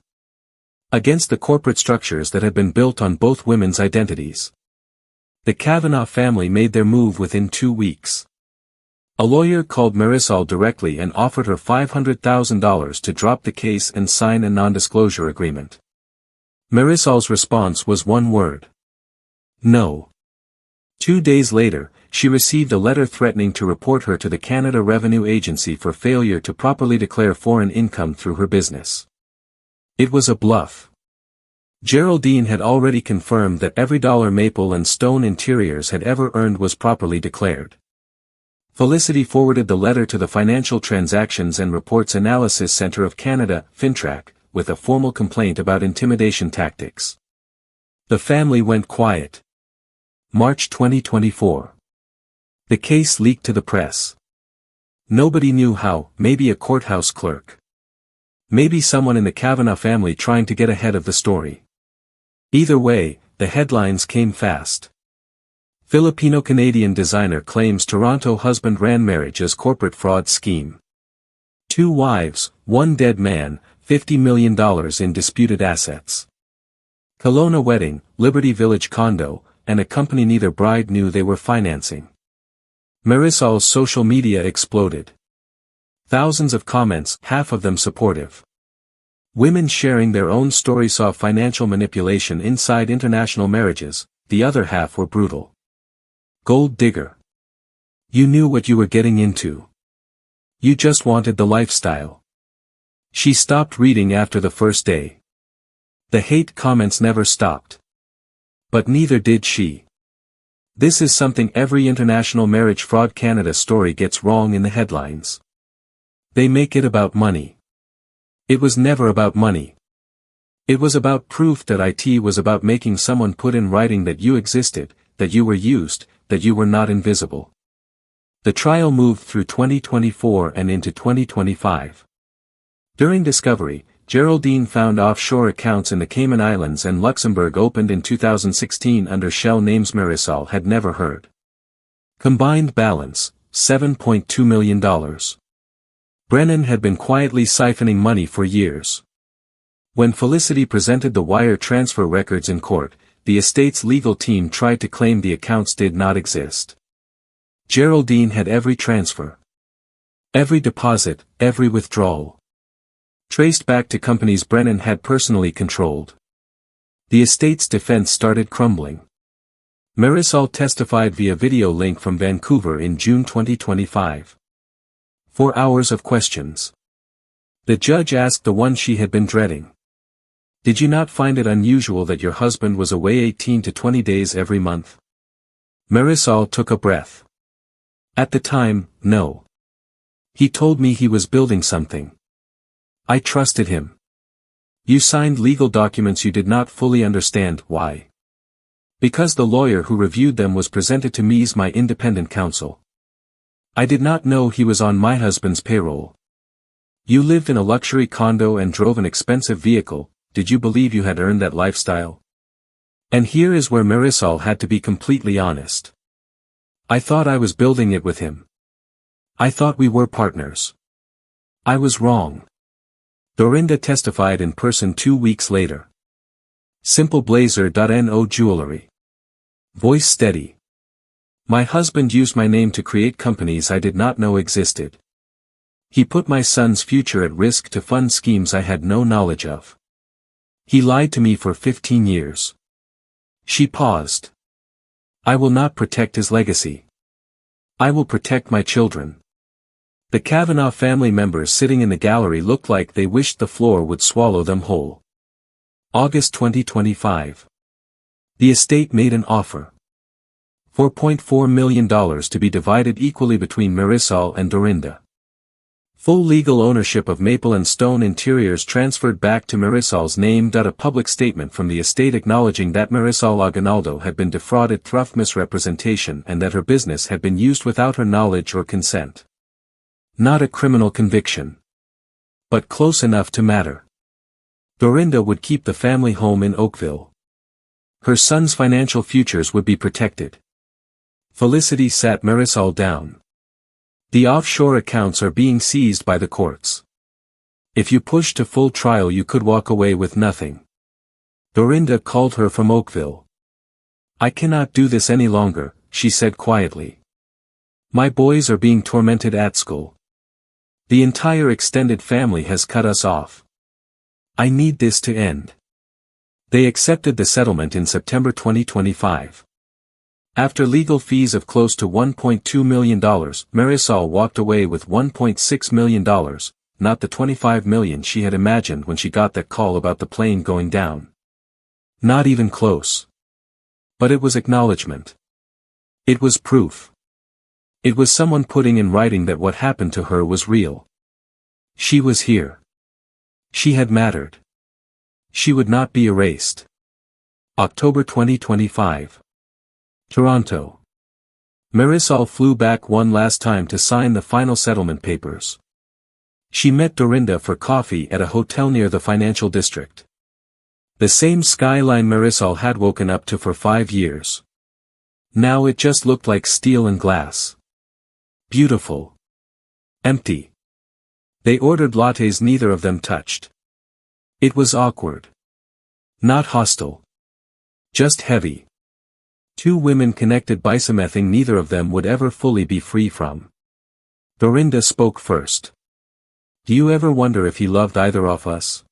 Against the corporate structures that had been built on both women's identities. The Kavanaugh family made their move within 2 weeks. A lawyer called Marisol directly and offered her $500,000 to drop the case and sign a non-disclosure agreement. Marisol's response was one word. No. 2 days later, she received a letter threatening to report her to the Canada Revenue Agency for failure to properly declare foreign income through her business. It was a bluff. Geraldine had already confirmed that every dollar Maple and Stone Interiors had ever earned was properly declared. Felicity forwarded the letter to the Financial Transactions and Reports Analysis Centre of Canada, FINTRAC, with a formal complaint about intimidation tactics. The family went quiet. March 2024. The case leaked to the press. Nobody knew how, maybe a courthouse clerk. Maybe someone in the Kavanaugh family trying to get ahead of the story. Either way, the headlines came fast. Filipino-Canadian designer claims Toronto husband ran marriage as corporate fraud scheme. 2 wives, 1 dead man, $50 million in disputed assets. Kelowna wedding, Liberty Village condo, and a company neither bride knew they were financing. Marisol's social media exploded. Thousands of comments, half of them supportive. Women sharing their own story saw financial manipulation inside international marriages, the other half were brutal. Gold digger. You knew what you were getting into. You just wanted the lifestyle. She stopped reading after the first day. The hate comments never stopped. But neither did she. This is something every International Marriage Fraud Canada story gets wrong in the headlines. They make it about money. It was never about money. It was about proof that it was about making someone put in writing that you existed, that you were used, that you were not invisible. The trial moved through 2024 and into 2025. During discovery, Geraldine found offshore accounts in the Cayman Islands and Luxembourg opened in 2016 under shell names Marisol had never heard. Combined balance, $7.2 million. Brennan had been quietly siphoning money for years. When Felicity presented the wire transfer records in court, the estate's legal team tried to claim the accounts did not exist. Geraldine had every transfer, every deposit, every withdrawal traced back to companies Brennan had personally controlled. The estate's defense started crumbling. Marisol testified via video link from Vancouver in June 2025. 4 hours of questions. The judge asked the one she had been dreading. Did you not find it unusual that your husband was away 18 to 20 days every month? Marisol took a breath. At the time, no. He told me he was building something. I trusted him. You signed legal documents you did not fully understand. Why? Because the lawyer who reviewed them was presented to me as my independent counsel. I did not know he was on my husband's payroll. You lived in a luxury condo and drove an expensive vehicle. Did you believe you had earned that lifestyle? And here is where Marisol had to be completely honest. I thought I was building it with him. I thought we were partners. I was wrong. Dorinda testified in person 2 weeks later. Simple blazer.no jewelry. Voice steady. My husband used my name to create companies I did not know existed. He put my son's future at risk to fund schemes I had no knowledge of. He lied to me for 15 years. She paused. I will not protect his legacy. I will protect my children. The Kavanaugh family members sitting in the gallery looked like they wished the floor would swallow them whole. August 2025. The estate made an offer. $4.4 million to be divided equally between Marisol and Dorinda. Full legal ownership of Maple and Stone Interiors transferred back to Marisol's name. A public statement from the estate acknowledging that Marisol Aguinaldo had been defrauded through misrepresentation and that her business had been used without her knowledge or consent. Not a criminal conviction. But close enough to matter. Dorinda would keep the family home in Oakville. Her son's financial futures would be protected. Felicity sat Marisol down. The offshore accounts are being seized by the courts. If you push to full trial you could walk away with nothing. Dorinda called her from Oakville. I cannot do this any longer, she said quietly. My boys are being tormented at school. The entire extended family has cut us off. I need this to end. They accepted the settlement in September 2025. After legal fees of close to $1.2 million, Marisol walked away with $1.6 million, not the $25 million she had imagined when she got that call about the plane going down. Not even close. But it was acknowledgement. It was proof. It was someone putting in writing that what happened to her was real. She was here. She had mattered. She would not be erased. October 2025. Toronto. Marisol flew back one last time to sign the final settlement papers. She met Dorinda for coffee at a hotel near the financial district. The same skyline Marisol had woken up to for 5 years. Now it just looked like steel and glass. Beautiful. Empty. They ordered lattes neither of them touched. It was awkward. Not hostile. Just heavy. 2 women connected by something neither of them would ever fully be free from. Dorinda spoke first. Do you ever wonder if he loved either of us?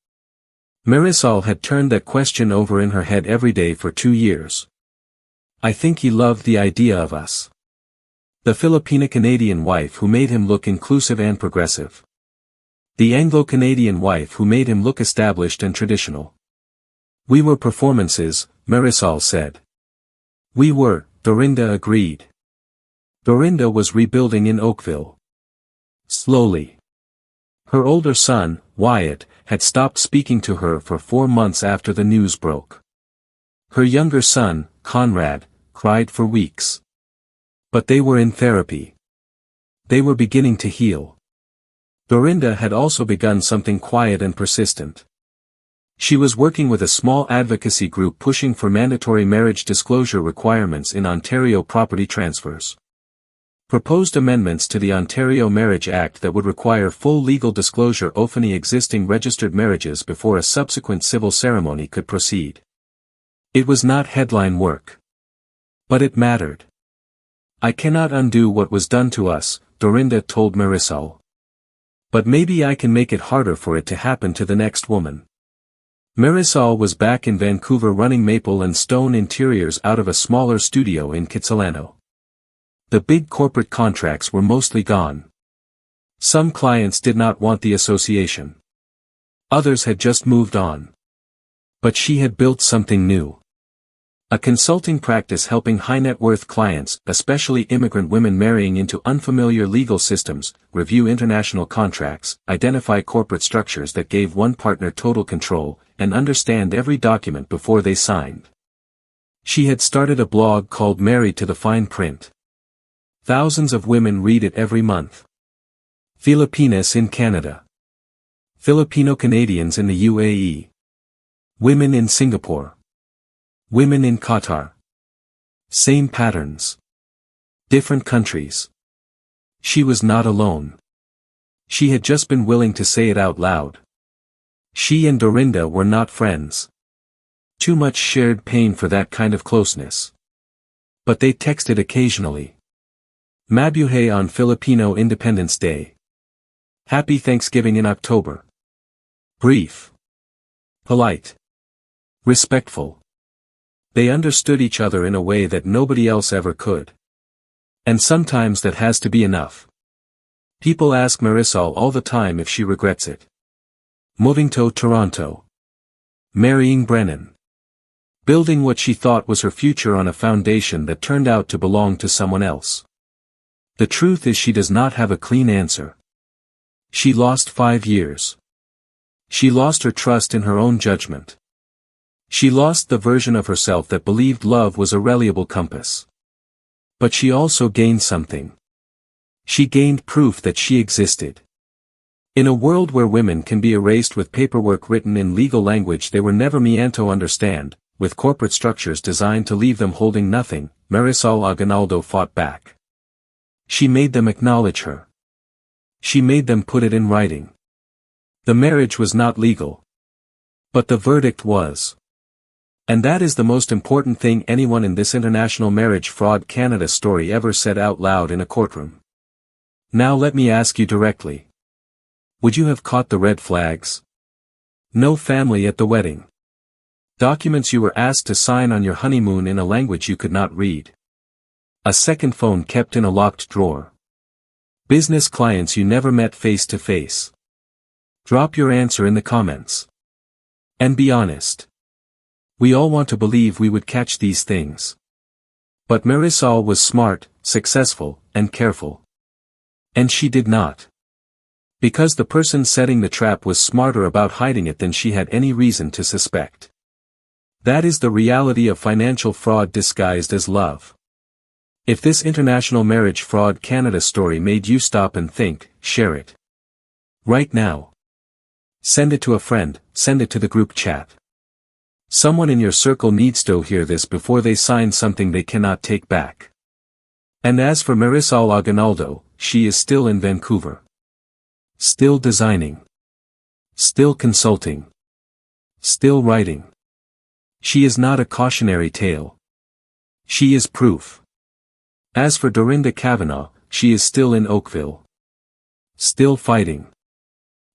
Marisol had turned that question over in her head every day for 2 years. I think he loved the idea of us. The Filipino-Canadian wife who made him look inclusive and progressive. The Anglo-Canadian wife who made him look established and traditional. We were performances, Marisol said. We were, Dorinda agreed. Dorinda was rebuilding in Oakville. Slowly. Her older son, Wyatt, had stopped speaking to her for 4 months after the news broke. Her younger son, Conrad, cried for weeks. But they were in therapy. They were beginning to heal. Dorinda had also begun something quiet and persistent. She was working with a small advocacy group pushing for mandatory marriage disclosure requirements in Ontario property transfers. Proposed amendments to the Ontario Marriage Act that would require full legal disclosure of any existing registered marriages before a subsequent civil ceremony could proceed. It was not headline work. But it mattered. I cannot undo what was done to us, Dorinda told Marisol. But maybe I can make it harder for it to happen to the next woman. Marisol was back in Vancouver running maple and stone interiors out of a smaller studio in Kitsilano. The big corporate contracts were mostly gone. Some clients did not want the association. Others had just moved on. But she had built something new. A consulting practice helping high-net-worth clients, especially immigrant women marrying into unfamiliar legal systems, review international contracts, identify corporate structures that gave one partner total control, and understand every document before they signed. She had started a blog called Married to the Fine Print. Thousands of women read it every month. Filipinas in Canada. Filipino Canadians in the UAE. Women in Singapore. Women in Qatar. Same patterns. Different countries. She was not alone. She had just been willing to say it out loud. She and Dorinda were not friends. Too much shared pain for that kind of closeness. But they texted occasionally. Mabuhay on Filipino Independence Day. Happy Thanksgiving in October. Brief. Polite. Respectful. They understood each other in a way that nobody else ever could. And sometimes that has to be enough. People ask Marisol all the time if she regrets it. Moving to Toronto. Marrying Brennan. Building what she thought was her future on a foundation that turned out to belong to someone else. The truth is she does not have a clean answer. She lost 5 years. She lost her trust in her own judgment. She lost the version of herself that believed love was a reliable compass. But she also gained something. She gained proof that she existed. In a world where women can be erased with paperwork written in legal language they were never meant to understand, with corporate structures designed to leave them holding nothing, Marisol Aguinaldo fought back. She made them acknowledge her. She made them put it in writing. The marriage was not legal. But the verdict was. And that is the most important thing anyone in this International Marriage Fraud Canada story ever said out loud in a courtroom. Now let me ask you directly. Would you have caught the red flags? No family at the wedding. Documents you were asked to sign on your honeymoon in a language you could not read. A second phone kept in a locked drawer. Business clients you never met face to face. Drop your answer in the comments. And be honest. We all want to believe we would catch these things. But Marisol was smart, successful, and careful. And she did not. Because the person setting the trap was smarter about hiding it than she had any reason to suspect. That is the reality of financial fraud disguised as love. If this International Marriage Fraud Canada story made you stop and think, share it. Right now. Send it to a friend, send it to the group chat. Someone in your circle needs to hear this before they sign something they cannot take back. And as for Marisol Aguinaldo, she is still in Vancouver. Still designing. Still consulting. Still writing. She is not a cautionary tale. She is proof. As for Dorinda Kavanagh, she is still in Oakville. Still fighting.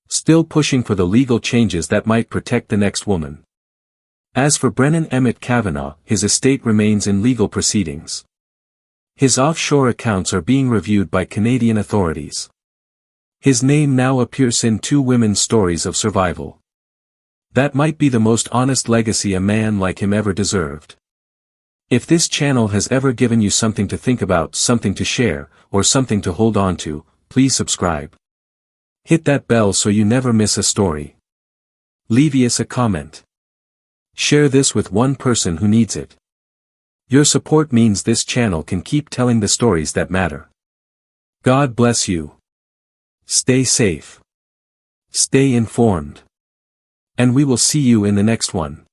Still pushing for the legal changes that might protect the next woman. As for Brennan Emmett Kavanagh, his estate remains in legal proceedings. His offshore accounts are being reviewed by Canadian authorities. His name now appears in 2 women's stories of survival. That might be the most honest legacy a man like him ever deserved. If this channel has ever given you something to think about, something to share, or something to hold on to, please subscribe. Hit that bell so you never miss a story. Leave us a comment. Share this with one person who needs it. Your support means this channel can keep telling the stories that matter. God bless you. Stay safe. Stay informed. And we will see you in the next one.